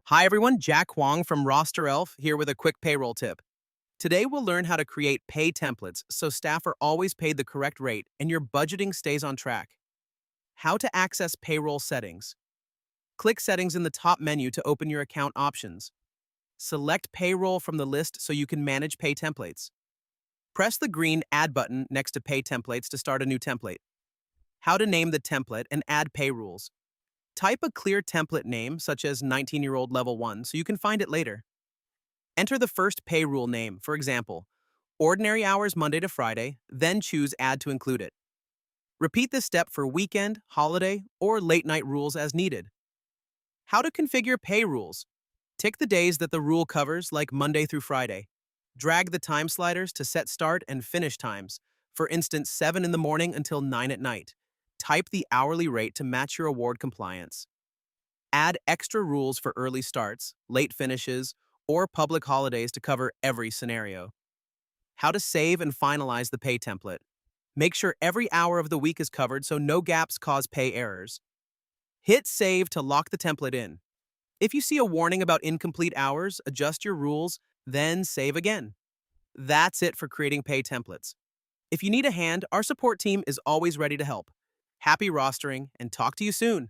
Hi everyone, Jack Huang from RosterElf here with a quick payroll tip. Today we'll learn how to create pay templates so staff are always paid the correct rate and your budgeting stays on track. How to access payroll settings. Click Settings in the top menu to open your account options. Select Payroll from the list so you can manage pay templates. Press the green Add button next to Pay Templates to start a new template. How to name the template and add pay rules. Type a clear template name, such as 19-year-old level 1, so you can find it later. Enter the first pay rule name, for example, ordinary hours Monday to Friday, then choose Add to include it. Repeat this step for weekend, holiday, or late-night rules as needed. How to configure pay rules. Tick the days that the rule covers, like Monday through Friday. Drag the time sliders to set start and finish times, for instance 7 in the morning until 9 at night. Type the hourly rate to match your award compliance. Add extra rules for early starts, late finishes, or public holidays to cover every scenario. How to save and finalize the pay template. Make sure every hour of the week is covered so no gaps cause pay errors. Hit Save to lock the template in. If you see a warning about incomplete hours, adjust your rules, then save again. That's it for creating pay templates. If you need a hand, our support team is always ready to help. Happy rostering, and talk to you soon.